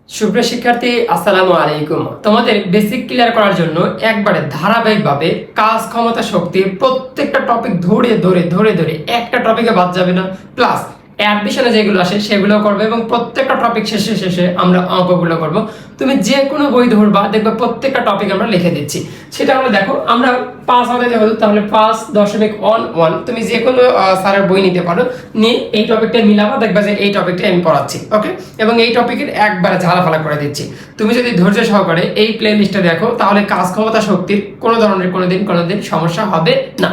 সুপ্রিয় শিক্ষার্থী, আসসালামু আলাইকুম। তোমাদের বেসিক ক্লিয়ার করার জন্য একবারে ধারাবাহিকভাবে কাজ, ক্ষমতা, শক্তি প্রত্যেকটা টপিক ধরে ধরে ধরে ধরে একটা টপিকে বাদ যাবে না, প্লাস অ্যাডমিশনে যেগুলো আসে সেগুলো করবে এবং প্রত্যেকটা টপিক শেষে শেষে আমরা অঙ্কগুলো করব। তুমি যে কোনো বই ধরবা, দেখবে প্রত্যেকটা টপিক আমরা লিখে দিচ্ছি। সেটা হলো, দেখো আমরা 5 হতে যেহেতু, তাহলে 5.1 তুমি যে কোনো স্যারের বই নিতে পারো, নিয়ে এই টপিকটা মিলাবা, দেখবা যে এই টপিকটা আমি পড়াচ্ছি, ওকে। এবং এই টপিকের একবারে ঝালাফালা করে দিচ্ছি। তুমি যদি ধৈর্য সহকারে এই প্লে লিস্টটা দেখো, তাহলে কাজ, ক্ষমতা, শক্তির কোনো ধরনের কোনোদিন সমস্যা হবে না।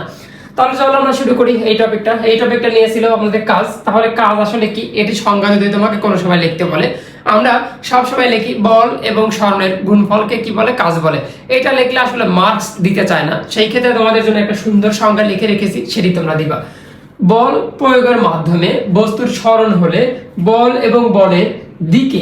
তাহলে চলো আমরা শুরু করি। এই টপিকটা নিয়েছিল আমাদের কাজ। তাহলে কাজ আসলে কি, এটি সংজ্ঞা যদি তোমাকে কোনো সময় লিখতে বলে, আমরা সব সময় লিখি বল এবং স্বর্ণের গুণফলকে কি বলে, কাজ বলে। এটা লিখলে আসলে মার্কস দিতে চায় না, সেই ক্ষেত্রে তোমাদের জন্য একটা সুন্দর সংজ্ঞা লিখে রেখেছি, সেটি তোমরা দিবা। বল প্রয়োগের মাধ্যমে বস্তুর স্মরণ হলে বল এবং বলের দিকে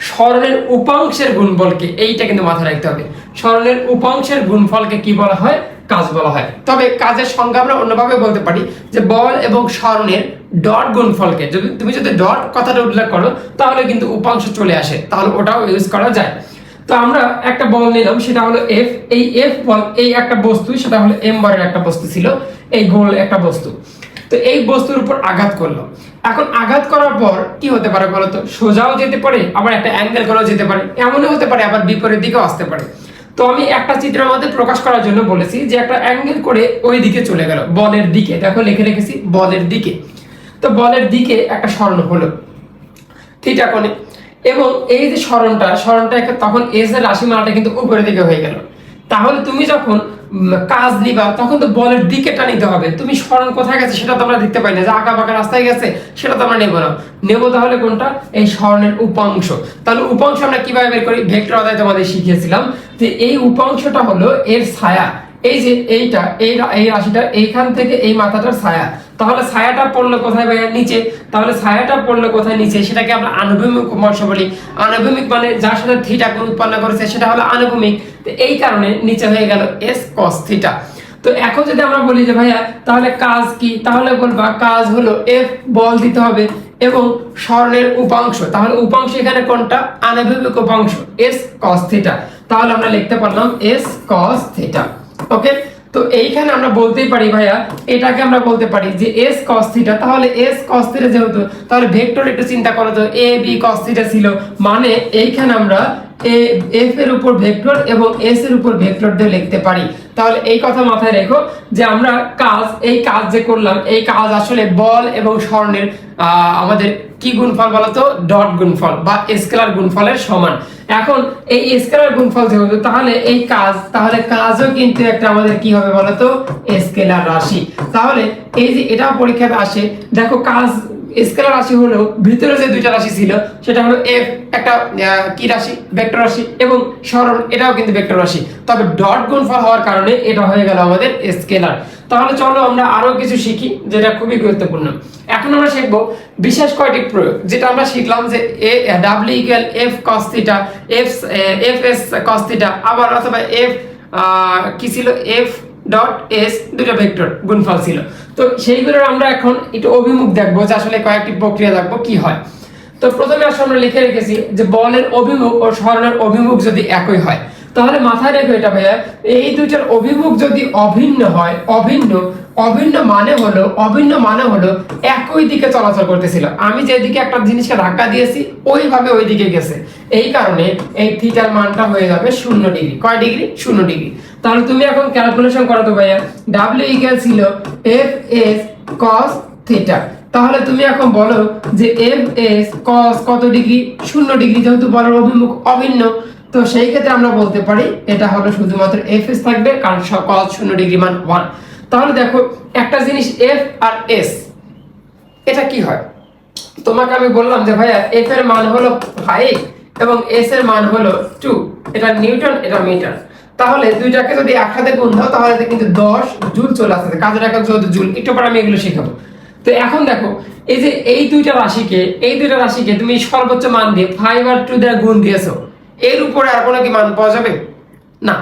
স্মরণের উপাংশের গুণফলকে, এইটা কিন্তু মাথায় রাখতে হবে, স্মরণের উপাংশের গুণফলকে কি বলা হয়, কাজ বলা হয়। তবে কাজের সংজ্ঞা আমরা অন্যভাবে বলতে পারি যে বল এবং স্মরণের ডট গুণফলকে, তুমি যদি ডট কথাটা উল্লেখ করো তাহলে কিন্তু উপাংশ চলে আসে, তাহলে ওটাও ইউজ করা যায়। তো আমরা একটা বল নিলাম, সেটা হলো এফ। এই এফ বল এই একটা বস্তু, সেটা হলো এম বারের একটা বস্তু ছিল, এই গোল একটা বস্তু। তো এই বস্তুর উপর আঘাত করলো। এখন আঘাত করার পর কি হতে পারে বলতো, সোজাও যেতে পারে, আবার একটা অ্যাঙ্গেল করেও যেতে পারে, এমনও হতে পারে আবার বিপরীত দিকেও আসতে পারে। তো আমি একটা চিত্রের মধ্যে প্রকাশ করার জন্য বলেছি যে একটা অ্যাঙ্গেল করে ওই দিকে চলে গেল, বলের দিকে। দেখো লিখে রেখেছি বলের দিকে। তো বলের দিকে একটা স্মরণ হলো থিটা কোণে, এবং এই যে স্মরণটা তখন এস এর রাশিমালাটা কিন্তু উপরের দিকে হয়ে গেল। তাহলে তুমি যখন কাজ নিবা, তখন তো বলের দিকেটা নিতে হবে। তুমি স্মরণ কোথায় গেছে সেটা তো আমরা দেখতে পাই না, যে আঁকা বাঁকা রাস্তায় গেছে সেটা তো আমরা নেবো না, নেবো তাহলে কোনটা, এই স্মরণের উপাংশ। তাহলে উপাংশ আমরা কিভাবে বের করি, ভেক্টর অধ্যায় তোমাদের শিখিয়েছিলাম যে এই উপাংশটা হলো এর ছায়া। এই যে এইটা, এই রাশিটা এইখান থেকে এই মাথাটার ছায়া। তাহলে ছায়াটা পড়লো কোথায় ভাইয়া, নিচে। তাহলে ছায়াটা পড়লো কোথায়, নিচে। সেটাকে আমরা আনুভূমিক উপাংশ বলি। আনুভূমিক মানে যার সাথে থিটা কোণ উৎপন্ন করেছে সেটা হলো আনুভূমিক। তো এই কারণে নিচে হয়ে গেল এস কস থিটা। তো এখন যদি আমরা বলি যে ভাইয়া তাহলে কাজ কি, তাহলে বলবা কাজ হলো এফ বল দিতে হবে এবং স্মরণের উপাংশ। তাহলে উপাংশ এখানে কোনটা, আনুভূমিক উপাংশ এস কস থিটা। তাহলে আমরা লিখতে পারলাম এস কস থিটা, ওকে। তো এইখানে আমরা বলতেই পারি ভাইয়া, এটাকে আমরা বলতে পারি যে s cos θ। তাহলে s cos θ যেহেতু, তাহলে ভেক্টর একটু চিন্তা করো তো, a b cos θ ছিল, মানে এইখানে আমরা f এর উপর ভেক্টর এবং s এর উপর ভেক্টর দিয়ে লিখতে পারি। তাহলে এই কথা মাথায় রেখো যে আমরা এই কাজ যে করলাম, এই কাজ আসলে বল এবং স্মরণের আমাদের কি গুণফল বলতো, ডট গুণফল বা স্কেলার গুণফলের সমান। এখন এই স্কেলার গুণফল যেহেতু, তাহলে এই কাজ, তাহলে কাজও কিন্তু একটা আমাদের কি হবে বলতো, স্কেলার রাশি। তাহলে এই যে এটা পরীক্ষাতে আসে, দেখো কাজ স্কেলার রাশি হলো, ভিতরে যে দুইটা রাশি ছিল সেটা হলো এফ একটা কি রাশি, ভেক্টর রাশি, এবং স্মরণ এটাও কিন্তু ভেক্টর রাশি। তবে ডট গুণফল হওয়ার কারণে এটা হয়ে গেল আমাদের স্কেলার। তাহলে চলো আমরা আরো কিছু শিখি, যেটা খুবই গুরুত্বপূর্ণ। এখন আমরা শিখব বিশেষ কয়টি প্রয়োগ, যেটা আমরা শিখলাম যে W equal F cos theta, F S cos theta, আবার অথবা এফ কি ছিল, এফ ডট এস, দুটো ভেক্টর গুণফল ছিল। তো সেইগুলোর আমরা এখন একটু অভিমুখ দেখবো, যে আসলে কয়েকটি প্রক্রিয়া দেখবো কি হয়। তো প্রথমে আসলে আমরা লিখে রেখেছি যে বলের অভিমুখ ও স্মরণের অভিমুখ যদি একই হয়, তাহলে মাথায় রেখো এটা ভাইয়া, এই দুইটার অভিমুখ যদি অভিন্ন হয়, অভিন্ন মানে হলো একই দিকে চলাচল করতেছিল। আমি যেদিকে একটা জিনিসকে ধাক্কা দিয়েছি ওইভাবে ওই দিকে গেছে, এই কারণে এই থিটার মানটা হয়ে যাবে 0 ডিগ্রি। কয় ডিগ্রি, 0 ডিগ্রি। তাহলে তুমি এখন ক্যালকুলেশন করো তো ভাইয়া, ডাব্লিউ ইকুয়াল ছিল এফ এস কস থিটা। তাহলে তুমি এখন বলো যে এফ এস কস কত ডিগ্রি, 0 ডিগ্রি, যেহেতু বলের অভিমুখ অভিন্ন। তো সেই ক্ষেত্রে আমরা বলতে পারি এটা হলো শুধুমাত্র এফ এস থাকবে, কারণ cos 0 ডিগ্রি মান 1। তাহলে দেখো একটা জিনিস এফ আর এস, এটা কি হয়, তোমাকে আমি বললাম যে ভাইয়া এফ এর মান হলো 5 এবং এস এর মান হলো 2, এটা নিউটন এটা মিটার। তাহলে দুইটাকে যদি একসাথে গুণ দাও তাহলে কিন্তু 10 জুল চলে আসছে, কাজের একক যেহেতু জুল। একটু পরে আমি এগুলো শেখাবো। তো এখন দেখো এই যে এই দুইটা রাশিকে তুমি সর্বোচ্চ মান দিয়ে 5 আর 2 দ্বারা গুণ দিয়েছো, এর উপরে আর কোনো কি মান পাওয়া যাবে না,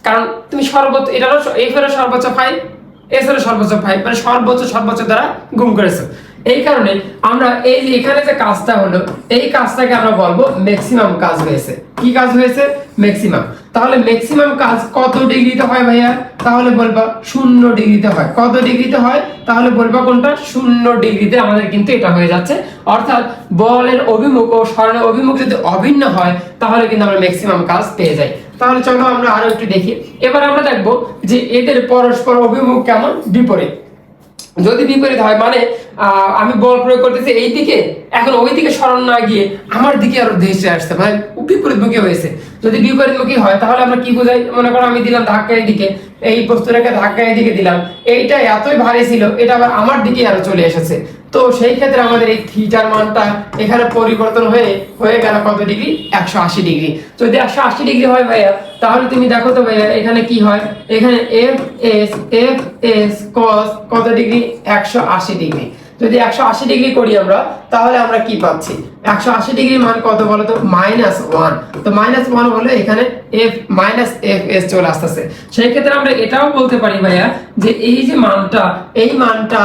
কারণ তুমি সর্বোচ্চ, এটারও এফ এর সর্বোচ্চ 5, এস এর সর্বোচ্চ 5, মানে সর্বোচ্চ দ্বারা গুণ করেছো। এই কারণে আমরা এই যে এখানে যে কাজটা হলো, এই কাজটাকে আমরা বলবো ম্যাক্সিমাম কাজ হয়েছে। কি কাজ হয়েছে? ম্যাক্সিমাম। তাহলে ম্যাক্সিমাম কাজ কত ডিগ্রিতে হয় ভাইয়া? তাহলে বলবা 0 ডিগ্রিতে হয়। কত ডিগ্রিতে হয়? তাহলে বলবা কোনটা? 0 ডিগ্রিতে আমাদের কিন্তু এটা হয়ে যাচ্ছে। অর্থাৎ বলের অভিমুখ ও সরণের অভিমুখ যদি অভিন্ন হয় তাহলে কিন্তু আমরা ম্যাক্সিমাম কাজ পেয়ে যাই। তাহলে চলো আমরা আরো একটু দেখি। এবার আমরা দেখবো যে এদের পরস্পর অভিমুখ কেমন, বিপরীত। যদি বিপরীত হয় মানে আমি বল প্রয়োগ করতেছি এই দিকে, এখন ওই দিকে সরণ না গিয়ে আমার দিকে আরো ধেসে আসছে, মানে বিপরীতমুখী হয়েছে। যদি বিপরীতমুখী হয় তাহলে আমরা কি বোঝাই? মনে করো আমি দিলাম ধাক্কা এদিকে, এই বস্তুটাকে ধাক্কা এদিকে দিলাম, এইটা এতই ভারী ছিল, এটা আবার আমার দিকে আরো চলে এসেছে। তো সেই ক্ষেত্রে আমাদের এই থিটার মানটা এখানে পরিবর্তন হয়ে গেল কত ডিগ্রি? 180 ডিগ্রি। যদি 180 ডিগ্রি হয় ভাইয়া, তাহলে তুমি দেখো তো ভাইয়া এখানে কি হয়? এখানে এফ এস cos কত ডিগ্রি? 180 ডিগ্রি। যদি 180 ডিগ্রি করি আমরা, তাহলে আমরা কি পাচ্ছি? 180 ডিগ্রি মান কত বলো তো? -1। তো -1 হলে এখানে f -fs চলে আসতেছে। সেই ক্ষেত্রে আমরা এটাও বলতে পারি ভাইয়া যে এই যে মানটা, এই মানটা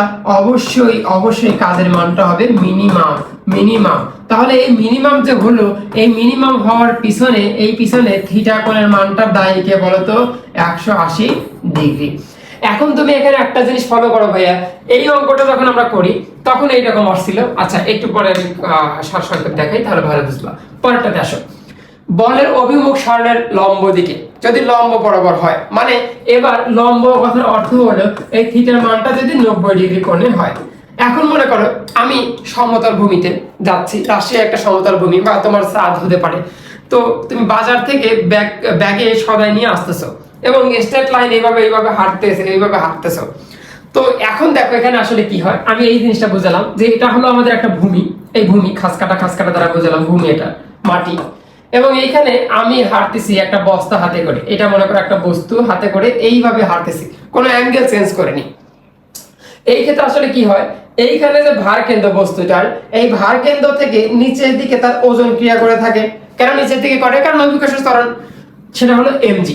অবশ্যই কাজের মানটা হবে মিনিমাম। তাহলে এই মিনিমাম যে হলো, এই মিনিমাম হওয়ার পিছনে থিটা কোণের মানটা দায়ী কে বলো তো? 180 ডিগ্রি। এখন তুমি এখানে একটা জিনিস ফলো করো ভাইয়া, এই অঙ্কটা যখন আমরা করি তখন এইরকম আসছিল। আচ্ছা একটু পরে আমি সারসংক্ষেপ দেখাই, তাহলে ভালো বুঝবা। পরেরটাতে আসো। বলের অভিমুখ সরণের লম্ব দিকে যদি লম্ব বরাবর হয়, মানে এবার লম্ব কথার অর্থ হলো এই থিটার মানটা যদি 90 ডিগ্রি কোণে হয়। এখন মনে করো আমি সমতল ভূমিতে যাচ্ছি, রাশিয়া একটা সমতল ভূমি বা তোমার ছাদ হতে পারে। তো তুমি বাজার থেকে ব্যাগে সদাই নিয়ে আসতেছো এবং স্ট্রেট লাইন এইভাবে হাঁটতেছো। তো এখন দেখো এখানে আসলে কি হয়, আমি এই জিনিসটা বুঝালাম যে এটা হলো আমাদের একটা ভূমি, এই ভূমি খাস কাটা দ্বারা বুঝালাম ভূমি, এটা মাটি। এবং এইখানে আমি হাঁটতেছি একটা বস্তা হাতে করে, এটা মনে করো একটা বস্তু হাতে করে এইভাবে হাঁটতেছি, কোনো অ্যাঙ্গেল চেঞ্জ করেনি। এই ক্ষেত্রে আসলে কি হয়, এইখানে যে ভার কেন্দ্র বস্তুটার, এই ভার কেন্দ্র থেকে নিচের দিকে তার ওজন ক্রিয়া করে থাকে। কেন নিচের দিকে করে? কারণ অভিকর্ষের ত্বরণ, সেটা হলো mg।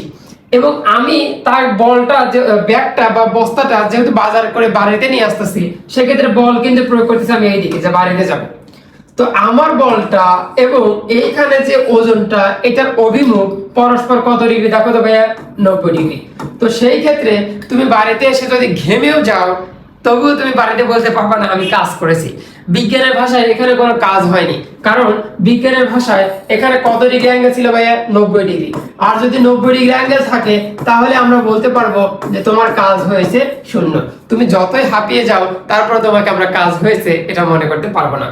এবং আমি তার বলটা যে ব্যাগটা বা বস্তাটা যেহেতু বাজার করে বাড়িতে নিয়ে আসতেছি, সেক্ষেত্রে বল কিন্তু প্রয়োগ করতেছি আমি এইদিকে যে বাড়িতে যাব। তো আমার বলটা এবং এইখানে যে ওজনটা, এটার অভিমুখ পরস্পর কত ডিগ্রি দেখো তো ভাইয়া? 90 ডিগ্রি। তো সেই ক্ষেত্রে তুমি বাড়িতে এসে যদি ঘেমেও যাও, তবুও তুমি বাড়িতে বলতে পারবা না আমি কাজ করেছি। বিজ্ঞানের ভাষায় এখানে কোনো কাজ হয়নি, কারণ বিজ্ঞানের ভাষায় এখানে কত ডিগ্রি অ্যাঙ্গেল ছিল ভাইয়া? 90 ডিগ্রি। আর যদি 90 ডিগ্রি অ্যাঙ্গেল থাকে তাহলে আমরা বলতে পারবো যে তোমার কাজ হয়েছে 0। তুমি যতই হাঁপিয়ে যাও তারপর তোমাকে আমরা কাজ হয়েছে এটা মনে করতে পারবো না।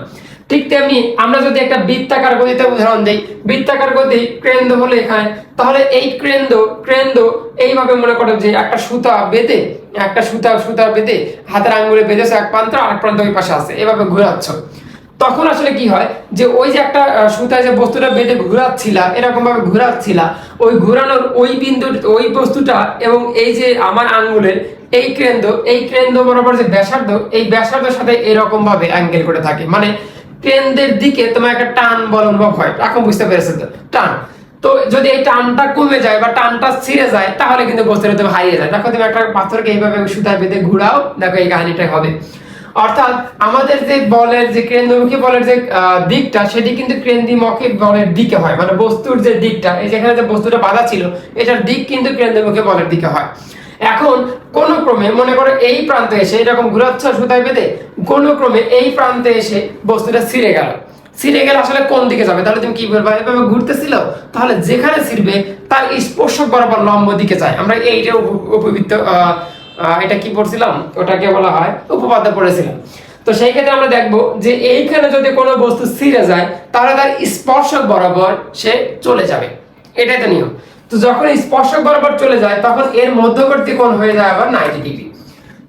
ঠিক তেমনি আমরা যদি একটা বৃত্তাকার গতিতে উদাহরণ দেই, বৃত্তাকার গতি কেন্দ্র হলো এখানে, তাহলে এই কেন্দ্র এইভাবে মনে করো যে একটা সুতা বেঁধে হাতের আঙ্গুলে বেঁধেছো এক প্রান্ত, আরেক প্রান্ত ওই পাশে আছে, এভাবে ঘোরাচ্ছ। তখন আসলে কি হয় যে ওই যে একটা সুতায় যে বস্তুটা বেঁধে ঘোরাচ্ছিলা, এরকম ভাবে ঘোরাচ্ছিলা, ওই ঘোরানোর ওই বিন্দু, ওই বস্তুটা এবং এই যে আমার আঙ্গুলের এই কেন্দ্র বরাবর যে ব্যাসার্ধ, এই ব্যাসার্ধের সাথে এরকম ভাবে অ্যাঙ্গেল করে থাকে, মানে কেন্দ্রের দিকে তোমার একটা টান বল অনুভব হয়। এখন বুঝতে পেরেছো তো? টান। তো যদি এই টানটা কমে যায় বা টানটা ছিঁড়ে যায় তাহলে কিন্তু বস্তুটা তুমি হারিয়ে যায়। দেখো তুমি একটা পাথরকে এইভাবে সুতায় বেঁধে ঘুরাও, দেখো এই কাহিনীটাই হবে। অর্থাৎ আমাদের যে বলের যে কেন্দ্রমুখী বলের যে দিকটা, সেটি কিন্তু কেন্দ্রমুখী বলের দিকে হয়, মানে বস্তুর যে দিকটা, এই যেখানে যে বস্তুটা বাঁধা ছিল এটার দিক কিন্তু কেন্দ্রমুখী বলের দিকে হয়। এখন কোন ক্রমে মনে করো এই প্রান্তে এসে এরকম ঘুরাচ্ছ সুতায় বেঁধে, কোন ক্রমে এই প্রান্তে এসে বস্তুটা ছিঁড়ে গেল আসলে কোন দিকে যাবে? তাহলে তুমি কি বলবা? এভাবে ঘুরতেছিল, তাহলে যেখানে ছিঁড়বে তার স্পর্শক বরাবর লম্ব দিকে যায়। আমরা এইটা উপবৃত্ত এটা কি পড়ছিলাম, ওটাকে বলা হয় উপপাদ্য পড়েছিলাম। তো সেই ক্ষেত্রে আমরা দেখবো যে এইখানে যদি কোনো বস্তু ছিঁড়ে যায় তাহলে তার স্পর্শক বরাবর সে চলে যাবে, এটাই তো নিয়ম। তো যখন স্পর্শক বরাবর চলে যায় তখন এর মধ্যবর্তী কোণ হয়ে যায় আবার 90 ডিগ্রি।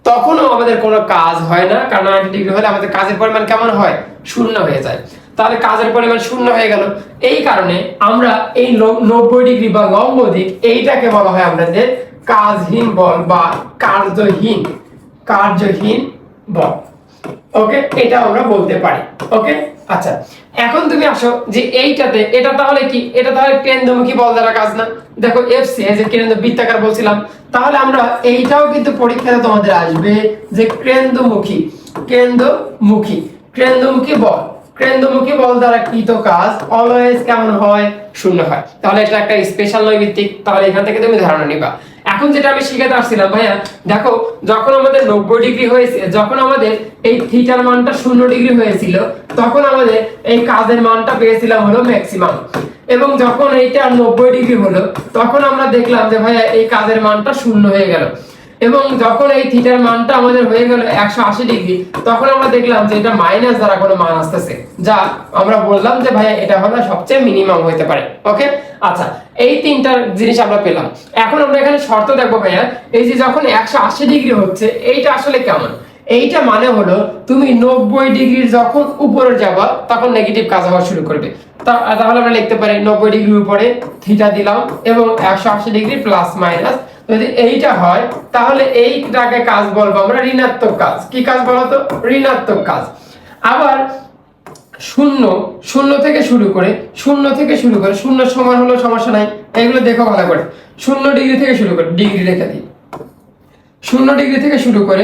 তখনও আমাদের কোনো কাজ হয় না, কারণ 90 ডিগ্রি হলে আমাদের কাজের পরিমাণ কেমন হয়? 0 হয়ে যায়। তাহলে কাজের পরিমাণ 0 হয়ে গেল। এই কারণে আমরা এই 90 ডিগ্রি বা লম্ব দিক, এইটাকে বলা হয় আমাদের কাজহীন বল বা কার্যহীন বল। ওকে, এটা আমরা বলতে পারি। ওকে, আচ্ছা এখন তুমি আসো যে এটা তাহলে কি? এটা তাহলে কেন্দ্রমুখী বল দ্বারা কাজ না? দেখো এফসি যে কেন্দ্র বৃত্তাকার বলছিলাম, তাহলে আমরা এইটাও কিন্তু পরীক্ষাতে তোমাদের আসবে যে কেন্দ্রমুখী কেন্দ্রমুখী। কেন্দ্রমুখী বল, কেন্দ্রমুখী বল দ্বারা কৃত কাজ অলওয়েজ কেমন হয়? শূন্য হয়। তাহলে এটা একটা স্পেশাল নৈমিত্তিক, তাহলে এখান থেকে তুমি ধারণা নিবা। এখন যেটা আমি শিখাতে আসছিলাম ভাইয়া, দেখো যখন আমাদের 90 ডিগ্রি হয়েছে, যখন আমাদের এই থিটার মানটা 0 ডিগ্রি হয়েছিল, তখন আমাদের এই কাজের মানটা পেয়েছিলাম হলো ম্যাক্সিমাম। এবং যখন এইটা 90 ডিগ্রি হলো, তখন আমরা দেখলাম যে ভাইয়া এই কাজের মানটা 0 হয়ে গেল। এবং যখন এই থিটার মানটা আমাদের হয়ে গেল 180 ডিগ্রি, তখন আমরা দেখলাম যে এটা মাইনাস দ্বারা কোনো মান আসতেছে, যা আমরা বললাম যে ভাইয়া এটা হলো সবচেয়ে মিনিমাম হতে পারে। ওকে, আচ্ছা, এই তিনটা জিনিস আমরা পেলাম। এখন আমরা এখানে শর্ত দেখবো ভাইয়া, এই যে যখন 180 ডিগ্রি হচ্ছে, এইটা আসলে কেমন? এইটা মানে হলো তুমি 90 ডিগ্রির যখন উপরে যাবা, তখন নেগেটিভ কাজ হওয়া শুরু করবে। তাহলে আমরা লিখতে পারি 90 ডিগ্রির উপরে থিটা দিলাম এবং 180 ডিগ্রি প্লাস মাইনাস। যদি এইটা হয়, তাহলে এইটাকে কাজ বলবো আমরা ঋণাত্মক কাজ। কি কাজ বলতো? ঋণাত্মক কাজ। আবার শূন্য, শূন্য থেকে শুরু করে শূন্য সমান হলো সমস্যা নাই, এগুলো দেখো ভালো করে। 0 ডিগ্রি থেকে শুরু করে, ডিগ্রি রেখে দিই, 0 ডিগ্রি থেকে শুরু করে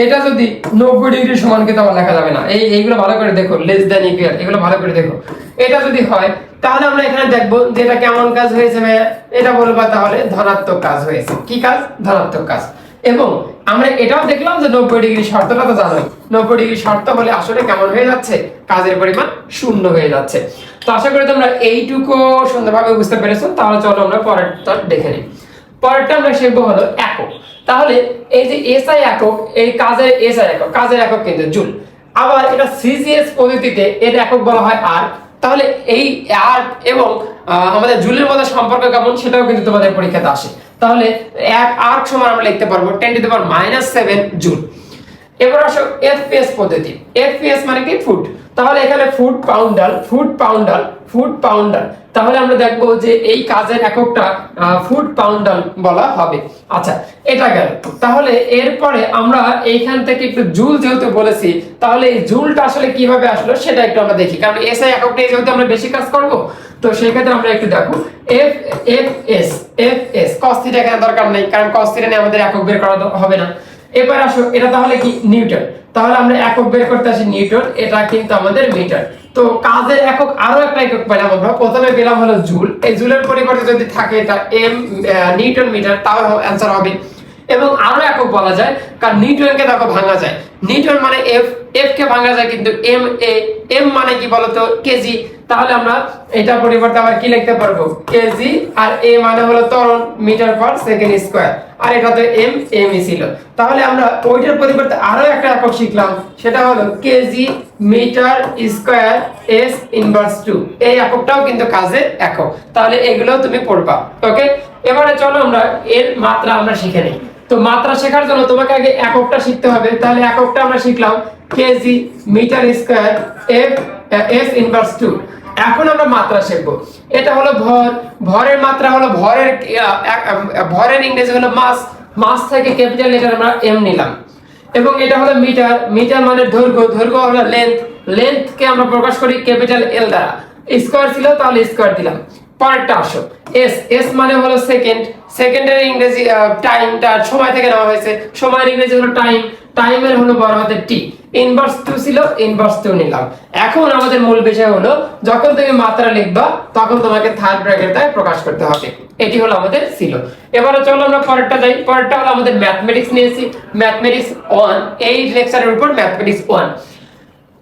এটা যদি 90 ডিগ্রি সমান কিন্তু আমার লেখা যাবে না। এইগুলো ভালো করে দেখো, লেস দ্যান ইকুয়াল, এগুলো ভালো করে দেখো। এটা যদি হয়, তাহলে আমরা এখানে দেখবো যে এটা কেমন কাজ হয়েছে ভাইয়া, এটা বলবা তাহলে ধনাত্মক কাজ হয়েছে। কি কাজ? ধনাত্মক কাজ। এবং আমরা এটাও দেখলাম যে 90 ডিগ্রি শর্তটা তো জানোই, 90 ডিগ্রি শর্ত হলে আসলে কেমন হয়ে যাচ্ছে? কাজের পরিমাণ 0 হয়ে যাচ্ছে। তো আশা করি তোমরা এইটুকু সুন্দরভাবে বুঝতে পেরেছো। তাহলে চলো আমরা পরেরটা দেখে নিই। পরেরটা আমরা শিখবো হলো একক। তাহলে এই যে এসআই একক, এই কাজের এসআই একক, কাজের একক কিন্তু জুল। আবার এটা সিজিএস পদ্ধতিতে এর একক বলা হয় আর। তাহলে এই আর এবং আমাদের জুলের মধ্যে সম্পর্ক কেমন, সেটাও কিন্তু তোমাদের পরীক্ষাতে আসে। তাহলে এক আর্ক সমান আমরা লিখতে পারবো 10⁻⁻7 জুল। এবার আসো এফপিএস পদ্ধতি। এফপিএস মানে কি? ফুট। তাহলে এখানে foot ponder, foot ponder, foot ponder. তাহলে আমরা দেখবো যে এই কাজের এককটা ফুট পাউন্ডার বলা হবে। আচ্ছা, এটা গেল। তাহলে এরপরে আমরা এইখান থেকে একটু জুল যেহেতু বলেছি, তাহলে এই জুলটা আসলে কিভাবে আসলো সেটা একটু আমরা দেখি, কারণ এসআই এককটা যেহেতু আমরা বেশি কাজ করব। তো সেই ক্ষেত্রে আমরা একটু দেখো F F S F S cos theta এখানে দরকার নেই, কারণ cos থিটা নিয়ে আমাদের একক বের করা হবে না। এবার আসো, এটা তাহলে কি? নিউটন। তাহলে আমরা একক বের করতে আসি নিউটন, এটা কিন্তু আমাদের মিটার। তো কাজের একক আরো একটা একক পেলাম আমরা। প্রথমে পেলাম হলো জুল, এই জুলের পরিবর্তে যদি থাকে এটা এম নিউটন মিটার, তাহলে অ্যানসার হবে। এবং আরো একক বলা যায়, কারণ নিউটনকে দেখো ভাঙা যায়। নিউটন মানে এফ, এফ কে ভাঙা যায় কিন্তু এম এ, এম মানে কি বলতো? কেজি। তাহলে আমরা এটা পরিবর্তে আবার কি লিখতে পারবো? কেজি। আর এ মানে হলো ত্বরণ, মিটার পার সেকেন্ড স্কয়ার। আর এটা তো এম ই ছিল। তাহলে আমরা ওইটার পরিবর্তে আরো একটা একক শিখলাম, সেটা হলো kg metre square s inverse 2। এই এককটাও কিন্তু কাজের একক। তাহলে এগুলো তুমি পড়বা। ওকে, এবারে চলো আমরা এর মাত্রা আমরা শিখে নিই। তো মাত্রা শেখার জন্য তোমাকে আগে এককটা শিখতে হবে। তাহলে এককটা আমরা শিখলাম kg metre square f s inverse 2। এখন আমরা মাত্রা শিখবো। এটা হলো ভর, ভরের মাত্রা হলো ভরের ইংরেজি হলো মাস। মাস থেকে ক্যাপিটাল লেটার আমরা এম নিলাম। এবং এটা হলো মিটার, মিটার মানে দৈর্ঘ্য, দৈর্ঘ্য হলো লেন্থ, লেন্থ কে আমরা প্রকাশ করি ক্যাপিটাল এল দ্বারা। স্কয়ার ছিল তাহলে স্কয়ার দিলাম। পরেরটা আসো এস, এস মানে হলো সেকেন্ড, সেকেন্ডের ইংরেজি টাইমটা সময় থেকে নেওয়া হয়েছে, সময়ের ইংরেজি হলো টাইম, টাইমের হলো বড় হাতের টি। ইনভার্স 2 ছিল, ইনভার্স 2 নিলাম। এখন আমাদের মূল বিষয় হলো যখন তুমি মাত্রা লিখবা তখন তোমাকে থার্ড ব্র্যাকেটে প্রকাশ করতে হবে। এটি হলো আমাদের ছিল। এবারে চলো আমরা পরেরটা যাই। পরেরটা হলো আমাদের ম্যাথমেটিক্স নিয়েছি, ম্যাথমেটিক্স 1। এই লেকচারের উপর ম্যাথমেটিক্স 1।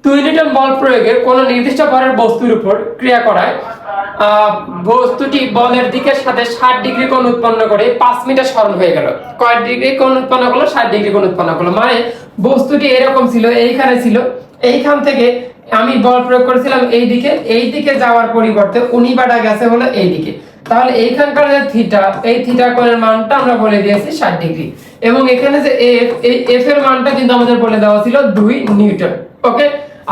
2 নিউটন বল প্রয়োগে কোন নির্দিষ্ট ভরের বস্তুর উপর ক্রিয়া করায় বস্তুটি বলের দিকের সাথে 60 ডিগ্রি কোণ উৎপন্ন করে 5 মিটার সরণ হয়ে গেল। কয় ডিগ্রি কোণ উৎপন্ন করলো? 60 ডিগ্রি কোণ উৎপন্ন করলো। মানে বস্তুটি এরকম ছিল, এইখানে ছিল, এইখান থেকে আমি বল প্রয়োগ করেছিলাম এই দিকে, এই দিকে যাওয়ার পরিবর্তে উনি বাটা গেছে হলো এই দিকে। তাহলে এইখানকার যে থিটা, এই থিটা কোণের মানটা আমরা বলে দিয়েছি 60 ডিগ্রি। এবং এখানে যে এফ, এই এফ এর মানটা কিন্তু আমাদের বলে দেওয়া ছিল 2 নিউটন। ওকে,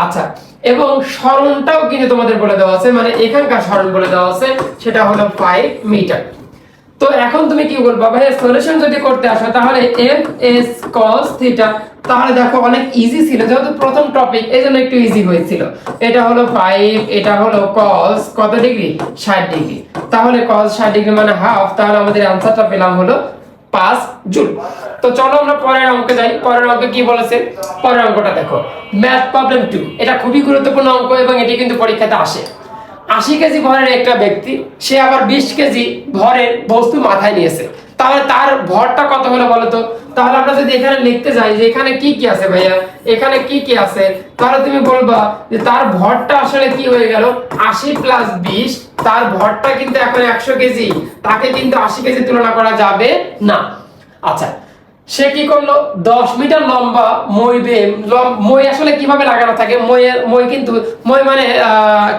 আচ্ছা। এবং সরণটাও কিন্তু তোমাদের বলে দেওয়া আছে, মানে এখানকার সরণ বলে দেওয়া আছে, সেটা হলো 5 মিটার। তো এখন তুমি কি বলবা ভাই? সলিউশন যদি করতে আসো তাহলে এফ এস cos থিটা, তাহলে দেখো অনেক ইজি ছিল যেহেতু প্রথম টপিক, এইজন্য একটু ইজি হয়েছিল। এটা হলো 5, এটা হলো cos কত ডিগ্রি? 60 ডিগ্রি। তাহলে cos 60 ডিগ্রি মানে হাফ। তাহলে আমাদের आंसरটা পেলাম হলো 5 জুল। তো চলো আমরা পরের অঙ্কে যাই। পরের অঙ্কে কি বলেছে, পরের অঙ্কটা দেখো, ম্যাথ প্রবলেম 2। এটা খুবই গুরুত্বপূর্ণ অঙ্ক এবং এটি কিন্তু পরীক্ষাতে আসে। 80 কেজি ভরের একটা ব্যক্তি, সে আবার 20 কেজি ভরের বস্তু মাথায় নিয়েছে, তাহলে তার ভরটা কত হলো বলো তো। তাহলে আমরা যদি এখানে লিখতে যাই যে এখানে কি কি আছে ভাইয়া, এখানে কি কি আছে, তাহলে তুমি বলবা যে তার ভরটা আসলে কি হয়ে গেল, 80 প্লাস 20, তার ভরটা কিন্তু এখন 100 কেজি, তাকে কিন্তু 80 কেজি তুলনা করা যাবে না। আচ্ছা, সে কি করলো, 10 মিটার লম্বা মই মই আসলে কিভাবে লাগানো থাকে, মই কিন্তু মই মানে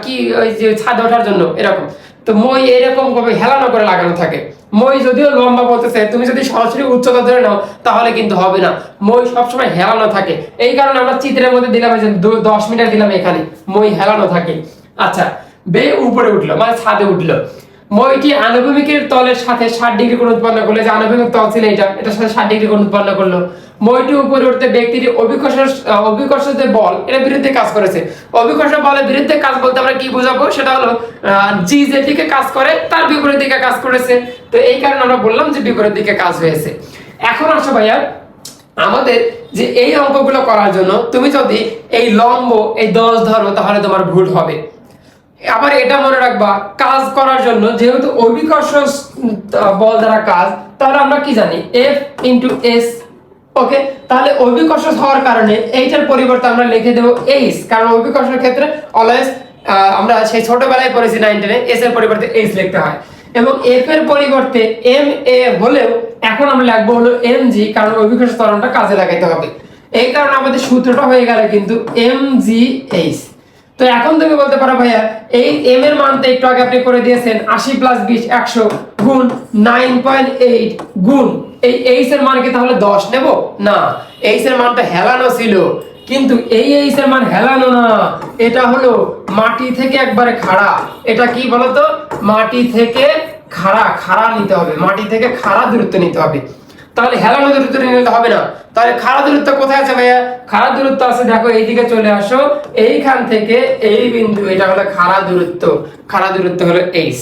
কি ওই যে ছাদে ওঠার জন্য এরকম, তো মই এরকম ভাবে হেলানো করে লাগানো থাকে। মই যদিও লম্বা বলতেছে, তুমি যদি সরাসরি উচ্চতা ধরে নাও তাহলে কিন্তু হবে না, মই সবসময় হেলানো থাকে। এই কারণে আমরা চিত্রের মধ্যে দিলাম যে 10 মিটার দিলাম, এখানে মই হেলানো থাকে। আচ্ছা, উপরে উঠলো মানে ছাদে উঠলো, মইটি আনুভূমিকের তলের সাথে 60 ডিগ্রি কোণ উৎপন্ন করলো, যে আনুভূমিক তল ছিল এটার সাথে 60 ডিগ্রি কোণ উৎপন্ন করলো। মইটি উপরে উঠতে ব্যক্তির অভিকর্ষ যে বল, এটা বিরুদ্ধে কাজ করেছে। অভিকর্ষ বলের বিরুদ্ধে কাজ বলতে আমরা কি বোঝাবো, সেটা হলো জি যেদিকে কাজ করে তার বিপরীত দিকে কাজ করেছে। তো এই কারণে আমরা বললাম যে বিপরীত দিকে কাজ হয়েছে। এখন আসো ভাইয়া, আমাদের যে এই অঙ্কগুলো করার জন্য তুমি যদি এই লম্ব এই 10 ধরো তাহলে তোমার ভুল হবে। আবার এটা মনে রাখবা, কাজ করার জন্য যেহেতু অভিকর্ষ বল দ্বারা কাজ, তাহলে আমরা কি জানি F ইনটু S। ওকে, তাহলে অভিকর্ষ হওয়ার কারণে এইটার পরিবর্তে আমরা লিখে দেব H, কারণ অভিকর্ষের ক্ষেত্রে অলওয়েজ আমরা সেই ছোটবেলায় পড়েছি 9-10 এ S এর পরিবর্তে H লিখতে হয়, এবং F এর পরিবর্তে MA হলেও এখন আমরা লিখবো হলো MG, কারণ অভিকর্ষ ত্বরণটা কাজে লাগাইতে হবে। এই কারণে আমাদের সূত্রটা হয়ে গেল কিন্তু MGH। তো এখন তুমি বলতে পারো ভাইয়া, এই m এর মানটা একটু আগে আপনি করে দিয়েছেন, 80 প্লাস 20 100 গুণ 9.8 গুণ এই h এর মান কি তাহলে 10 নেব না, h এর মানটা হেলানো ছিল, কিন্তু এই h এর মান হেলানো না, এটা হলো মাটি থেকে একবারে খাড়া। এটা কি বলতো, মাটি থেকে খাড়া নিতে হবে, মাটি থেকে খাড়া দূরত্ব নিতে হবে। তাহলে হেলানো দূরত্ব নিতে হবে না, তাহলে খাড়া দূরত্ব কোথায় আছে ভাইয়া, খাড়া দূরত্ব আছে দেখো এইদিকে চলে আসো, এইখান থেকে এই বিন্দু, এটা হলো খাড়া দূরত্ব হলো h।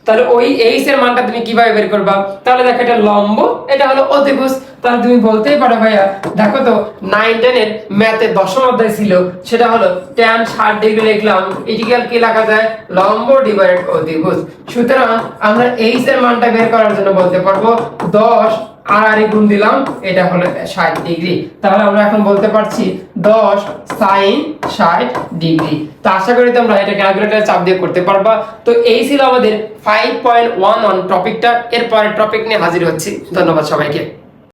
তাহলে ওই h এর মানটা তুমি কিভাবে বের করবা, তাহলে দেখো এটা লম্ব, এটা হলো অতিভুজ। তাহলে তুমি বলতেই পারো ভাইয়া, দেখো তো 9-10 এর ম্যাথে দশম অধ্যায় ছিল, সেটা হলো tan 60 ডিগ্রি লিখলাম, ইকুয়াল কি লেখা যায়, লম্ব ডিভাইডেড অতিভুজ। সুতরাং আমরা h এর মানটা বের করার জন্য বলতে পারবো 10 আর গুণ দিলাম, এটা হলো 60 ডিগ্রি। তাহলে আমরা এখন বলতে পারছি 10 sin 60 ডিগ্রি। তো আশা করি তোমরা এটা ক্যালকুলেটরে চাপ দিয়ে করতে পারবা। তো এই ছিল আমাদের 5.11 টপিকটা। এর পরের টপিক নিয়ে হাজির হচ্ছি। ধন্যবাদ সবাইকে।